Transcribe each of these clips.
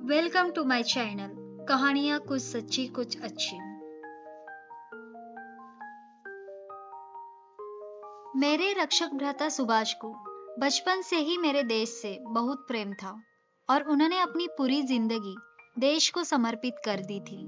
Welcome to my channel कहानियाँ कुछ सच्ची कुछ अच्छी। मेरे रक्षक भ्राता सुभाष को बचपन से ही मेरे देश से बहुत प्रेम था और उन्होंने अपनी पूरी जिंदगी देश को समर्पित कर दी थी।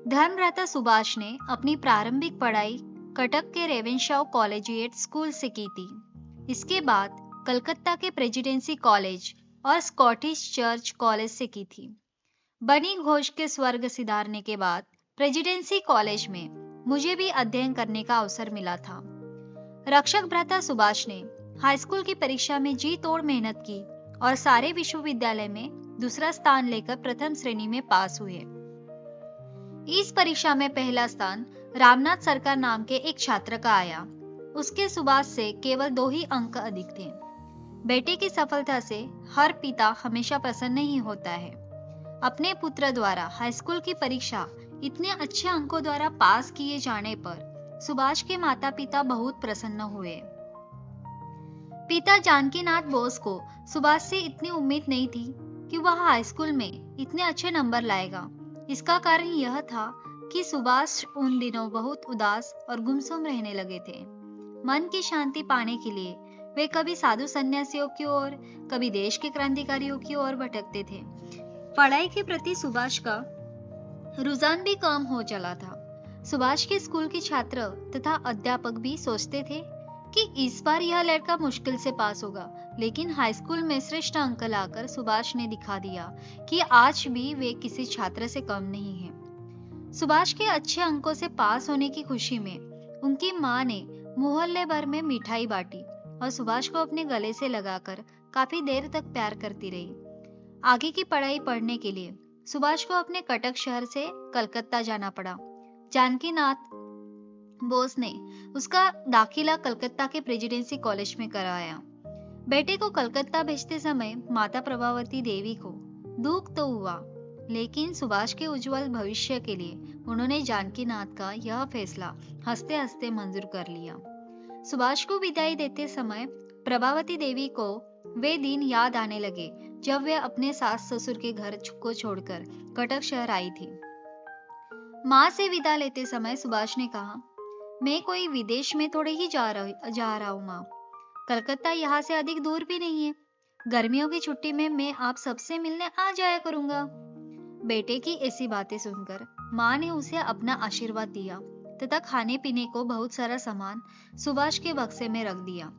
धर्मभ्राता सुभाष ने अपनी प्रारंभिक पढ़ाई कटक के रेवेनशाह कॉलेजिएट स्कूल से की थी। इसके बाद कलकत्ता के प्रेसिडेंसी कॉलेज और स्कॉटिश चर्च कॉलेज से की थी। बनी घोष के स्वर्ग सिधारने के बाद प्रेसिडेंसी कॉलेज में मुझे भी अध्ययन करने का अवसर मिला था। रक्षक भ्राता सुभाष ने हाई स्कूल की परीक्षा में जी तोड़ मेहनत की और सारे विश्वविद्यालय में दूसरा स्थान लेकर प्रथम श्रेणी में पास हुए। इस परीक्षा में पहला स्थान रामनाथ सरकार नाम के एक छात्र का आया। उसके सुभाष से केवल 2 ही अंक अधिक थे। बेटे की सफलता से हर पिता हमेशा प्रसन्न नहीं होता है। अपने पुत्र द्वारा हाई स्कूल की परीक्षा इतने अच्छे अंकों द्वारा पास किए जाने पर सुभाष के माता पिता बहुत प्रसन्न हुए। पिता जानकीनाथ बोस को सुभाष से इतनी उम्मीद नहीं थी कि वह हाई स्कूल में इतने अच्छे नंबर लाएगा। इसका कारण यह था कि सुभाष उन दिनों बहुत उदास और गुमसुम रहने लगे थे। मन की शांति पाने के लिए वे कभी साधु सन्यासियों की ओर, कभी देश के क्रांतिकारियों की ओर भटकते थे। पढ़ाई के प्रति सुभाष का रुझान भी कम हो चला था। सुभाष के स्कूल के छात्र तथा अध्यापक भी सोचते थे कि इस बार यह लड़का मुश्किल से पास होगा, लेकिन हाई स्कूल में श्रेष्ठ अंक लाकर सुभाष ने दिखा दिया कि आज भी वे किसी छात्र से कम नहीं है। सुभाष के अच्छे अंकों से पास होने की खुशी में उनकी माँ ने मोहल्ले भर में मिठाई बांटी और सुभाष को अपने गले से लगाकर काफी देर तक प्यार करती रही। आगे की पढ़ाई पढ़ने के लिए सुभाष को अपने कटक शहर से कलकत्ता जाना पड़ा। जानकीनाथ बोस ने उसका दाखिला कलकत्ता के प्रेसिडेंसी कॉलेज में कराया। बेटे को कलकत्ता भेजते समय माता प्रभावती देवी को दुख तो हुआ, लेकिन सुभाष के उज्जवल भविष्य के लिए उन्होंने जानकीनाथ का यह फैसला हंसते हंसते मंजूर कर लिया। सुभाष को विदाई देते समय प्रभावती देवी को वे दिन याद आने लगे जब वे अपने सास ससुर के घर को छोड़कर कटक शहर आई थी। माँ से विदा लेते समय सुभाष ने कहा, मैं कोई विदेश में थोड़े ही जा रहा हूँ माँ। कलकत्ता यहाँ से अधिक दूर भी नहीं है। गर्मियों की छुट्टी में मैं आप सबसे मिलने आ जाया करूंगा। बेटे की ऐसी बातें सुनकर माँ ने उसे अपना आशीर्वाद दिया तथा खाने पीने को बहुत सारा सामान सुभाष के बक्से में रख दिया।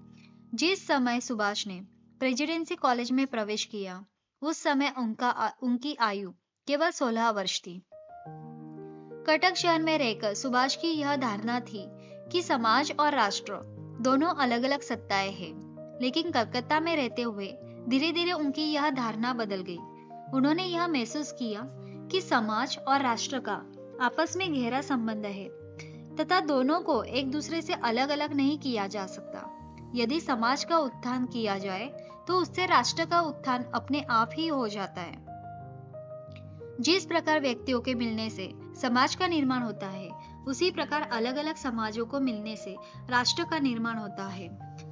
जिस समय सुभाष ने प्रेसिडेंसी कॉलेज में प्रवेश किया, उस समय उनकी आयु केवल 16 वर्ष थी। कटक शहर में रहकर सुभाष की यह धारणा थी कि समाज और राष्ट्र दोनों अलग अलग सत्ताएं हैं, लेकिन कलकत्ता में रहते हुए धीरे धीरे उनकी यह धारणा बदल गई। उन्होंने यह महसूस किया कि समाज और राष्ट्र का आपस में गहरा संबंध है तथा दोनों को एक दूसरे से अलग अलग नहीं किया जा सकता। यदि समाज का उत्थान किया जाए तो उससे राष्ट्र का उत्थान अपने आप ही हो जाता है। जिस प्रकार व्यक्तियों के मिलने से समाज का निर्माण होता है, उसी प्रकार अलग अलग समाजों को मिलने से राष्ट्र का निर्माण होता है।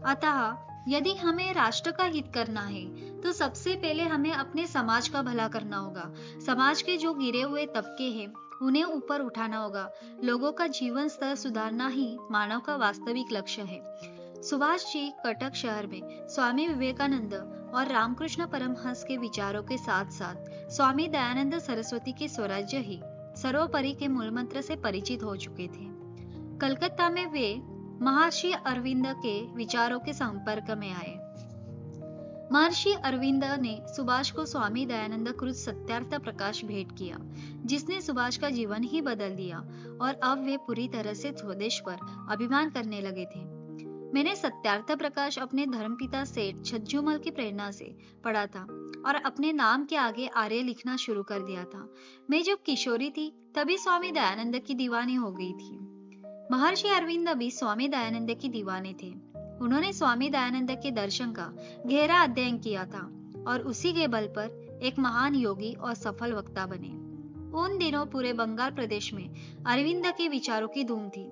अतः यदि हमें राष्ट्र का हित करना है तो सबसे पहले हमें अपने समाज का भला करना होगा। समाज के जो गिरे हुए तबके हैं उन्हें ऊपर उठाना होगा। लोगों का जीवन स्तर सुधारना ही मानव का वास्तविक लक्ष्य है। सुभाष जी कटक शहर में स्वामी विवेकानंद और रामकृष्ण परमहंस के विचारों के साथ साथ स्वामी दयानंद सरस्वती के स्वराज्य ही सर्वोपरि के मूल मंत्र से परिचित हो चुके थे। कलकत्ता में वे महर्षि अरविंद के विचारों के संपर्क में आए। महर्षि अरविंद ने सुभाष को स्वामी दयानंद कृत सत्यार्थ प्रकाश भेंट किया, जिसने सुभाष का जीवन ही बदल दिया और अब वे पूरी तरह से स्वदेश पर अभिमान करने लगे थे। मैंने सत्यार्थ प्रकाश अपने धर्मपिता सेठ छज्जूमल की प्रेरणा से पढ़ा था और अपने नाम के आगे आर्य लिखना शुरू कर दिया था। मैं जब किशोरी थी तभी स्वामी दयानंद की दीवानी हो गई थी। महर्षि अरविंद भी स्वामी दयानंद की दीवाने थे। उन्होंने स्वामी दयानंद के दर्शन का गहरा अध्ययन किया था और उसी के बल पर एक महान योगी और सफल वक्ता बने। उन दिनों पूरे बंगाल प्रदेश में अरविंद के विचारों की धूम थी।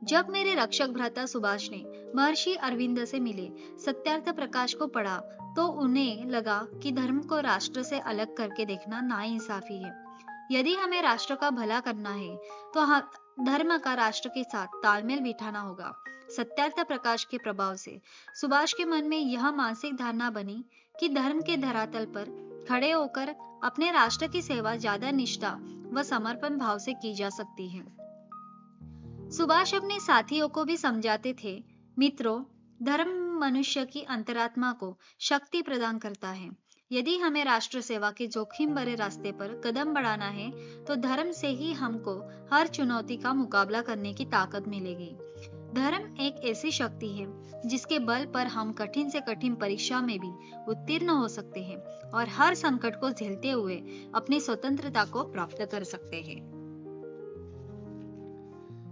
जब मेरे रक्षक भ्राता सुभाष ने महर्षि अरविंद से मिले सत्यार्थ प्रकाश को पढ़ा तो उन्हें लगा कि धर्म को राष्ट्र से अलग करके देखना नाइंसाफी है। यदि हमें राष्ट्र का भला करना है तो धर्म का राष्ट्र के साथ तालमेल बिठाना होगा। सत्यार्थ प्रकाश के प्रभाव से सुभाष के मन में यह मानसिक धारणा बनी कि धर्म के धरातल पर खड़े होकर अपने राष्ट्र की सेवा ज्यादा निष्ठा व समर्पण भाव से की जा सकती है। सुभाष अपने साथियों को भी समझाते थे, मित्रों, धर्म मनुष्य की अंतरात्मा को शक्ति प्रदान करता है। यदि हमें राष्ट्र सेवा के जोखिम भरे रास्ते पर कदम बढ़ाना है तो धर्म से ही हमको हर चुनौती का मुकाबला करने की ताकत मिलेगी। धर्म एक ऐसी शक्ति है जिसके बल पर हम कठिन से कठिन परीक्षा में भी उत्तीर्ण हो सकते हैं और हर संकट को झेलते हुए अपनी स्वतंत्रता को प्राप्त कर सकते हैं।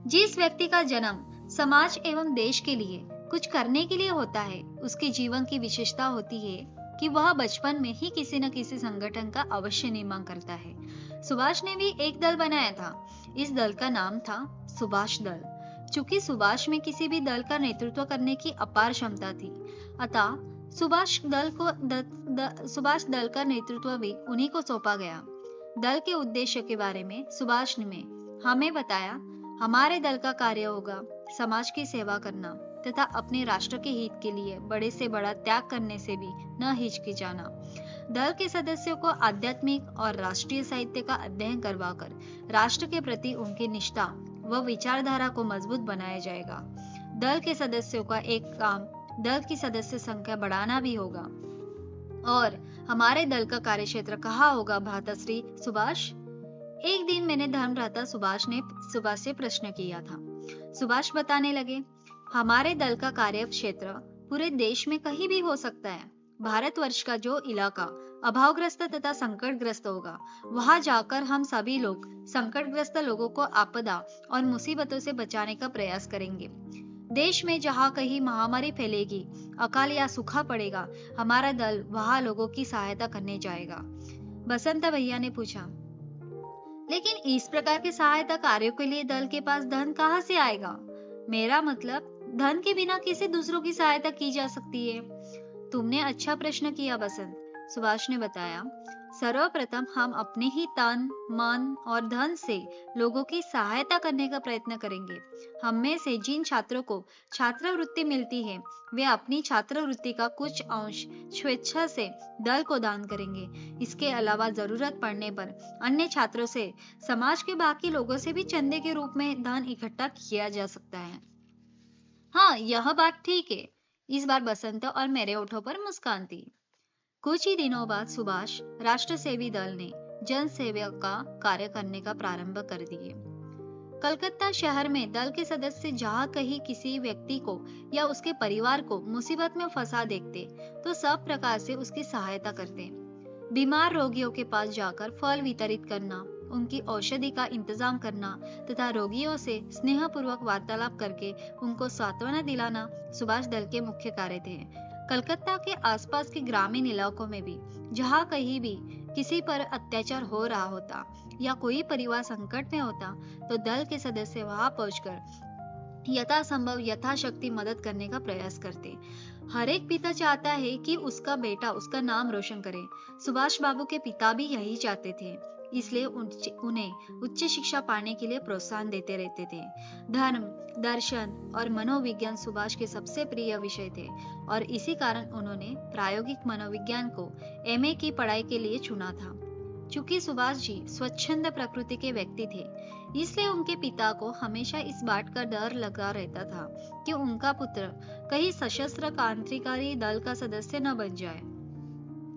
जिस व्यक्ति का जन्म समाज एवं देश के लिए कुछ करने के लिए होता है, उसके जीवन की विशेषता होती है कि वह बचपन में ही किसी न किसी संगठन का अवश्य निर्माण करता है। सुभाष ने भी एक दल बनाया था। इस दल का नाम था सुभाष दल। चूंकि सुभाष में किसी भी दल का नेतृत्व करने की अपार क्षमता थी, अतः सुभाष दल का नेतृत्व भी उन्हीं को सौंपा गया। दल के उद्देश्य के बारे में सुभाष ने हमें बताया, हमारे दल का कार्य होगा समाज की सेवा करना तथा अपने राष्ट्र के हित के लिए बड़े से बड़ा त्याग करने से भी न हिचकिचाना। दल के सदस्यों को आध्यात्मिक और राष्ट्रीय साहित्य का अध्ययन करवाकर राष्ट्र के प्रति उनकी निष्ठा व विचारधारा को मजबूत बनाया जाएगा। दल के सदस्यों का एक काम दल की सदस्य संख्या बढ़ाना भी होगा। और हमारे दल का कार्यक्षेत्र कहाँ होगा भ्राताश्री सुभाष? एक दिन मैंने धर्मभ्राता सुभाष से प्रश्न किया था। सुभाष बताने लगे, हमारे दल का कार्य क्षेत्र पूरे देश में कहीं भी हो सकता है। भारतवर्ष का जो इलाका अभावग्रस्त तथा संकटग्रस्त होगा, वहां जाकर हम सभी लोग संकटग्रस्त लोगों को आपदा और मुसीबतों से बचाने का प्रयास करेंगे। देश में जहां कहीं महामारी फैलेगी, अकाल या सूखा पड़ेगा, हमारा दल वहां लोगों की सहायता करने जाएगा। बसंत भैया ने पूछा, लेकिन इस प्रकार के सहायता कार्यों के लिए दल के पास धन कहाँ से आएगा? मेरा मतलब, धन के बिना किसी दूसरों की सहायता की जा सकती है। तुमने अच्छा प्रश्न किया बसंत, सुभाष ने बताया। सर्वप्रथम हम अपने ही तन, मन और धन से लोगों की सहायता करने का प्रयत्न करेंगे। हम में से जिन छात्रों को छात्रवृत्ति मिलती है, वे अपनी छात्रवृत्ति का कुछ अंश स्वेच्छा से दल को दान करेंगे। इसके अलावा जरूरत पड़ने पर अन्य छात्रों से, समाज के बाकी लोगों से भी चंदे के रूप में धन इकट्ठा किया जा सकता है। हाँ, यह बात ठीक है। इस बार बसंत और मेरे होठों पर मुस्कान थी। कुछ ही दिनों बाद सुभाष राष्ट्र सेवी दल ने जन सेवा का कार्य करने का प्रारंभ कर दिए। कलकत्ता शहर में दल के सदस्य जहाँ कहीं किसी व्यक्ति को या उसके परिवार को मुसीबत में फंसा देखते तो सब प्रकार से उसकी सहायता करते। बीमार रोगियों के पास जाकर फल वितरित करना, उनकी औषधि का इंतजाम करना तथा रोगियों से स्नेहपूर्वक वार्तालाप करके उनको सांत्वना दिलाना सुभाष दल के मुख्य कार्य थे। कलकत्ता के आसपास के ग्रामीण इलाकों में भी जहाँ कहीं भी किसी पर अत्याचार हो रहा होता या कोई परिवार संकट में होता तो दल के सदस्य वहां पहुंचकर यथासंभव यथाशक्ति मदद करने का प्रयास करते। हर एक पिता चाहता है कि उसका बेटा उसका नाम रोशन करे। सुभाष बाबू के पिता भी यही चाहते थे, इसलिए उन्हें उच्च शिक्षा पाने के लिए प्रोत्साहन देते रहते थे। धर्म, दर्शन और मनोविज्ञान सुभाष के सबसे प्रिय विषय थे और इसी कारण उन्होंने प्रायोगिक मनोविज्ञान को एमए की पढ़ाई के लिए चुना था। चूंकि सुभाष जी स्वच्छंद प्रकृति के व्यक्ति थे, इसलिए उनके पिता को हमेशा इस बात का डर लगा रहता था कि उनका पुत्र कहीं सशस्त्र क्रांतिकारी दल का सदस्य न बन जाए।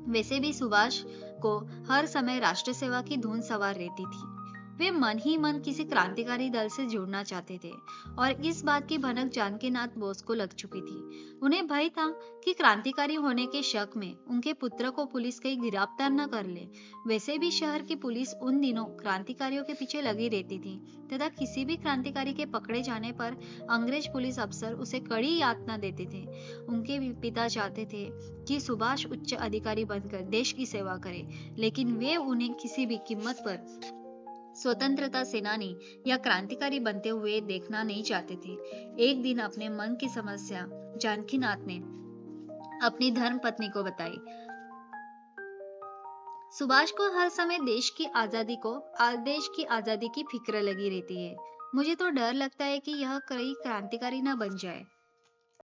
वैसे भी सुभाष को हर समय राष्ट्र सेवा की धुन सवार रहती थी। वे मन ही मन किसी क्रांतिकारी दल से जुड़ना चाहते थे और इस बात की भनक जानकी नाथ बोस को लग चुकी थी। उन्हें भय था कि क्रांतिकारी होने के शक में उनके पुत्र को पुलिस कहीं गिरफ्तार न कर ले। वैसे भी शहर की पुलिस उन दिनों क्रांतिकारियों के पीछे लगी रहती थी तथा किसी भी क्रांतिकारी के पकड़े जाने पर अंग्रेज पुलिस अफसर उसे कड़ी यातना देते थे। उनके पिता चाहते थे कि सुभाष उच्च अधिकारी बनकर देश की सेवा करे, लेकिन वे उन्हें किसी भी कीमत पर स्वतंत्रता सेनानी या क्रांतिकारी बनते हुए देखना नहीं चाहते थे। एक दिन अपने मन की समस्या जानकीनाथ ने अपनी धर्म पत्नी को बताई। सुभाष को हर समय देश की आजादी की फिक्र लगी रहती है। मुझे तो डर लगता है कि यह कई क्रांतिकारी ना बन जाए।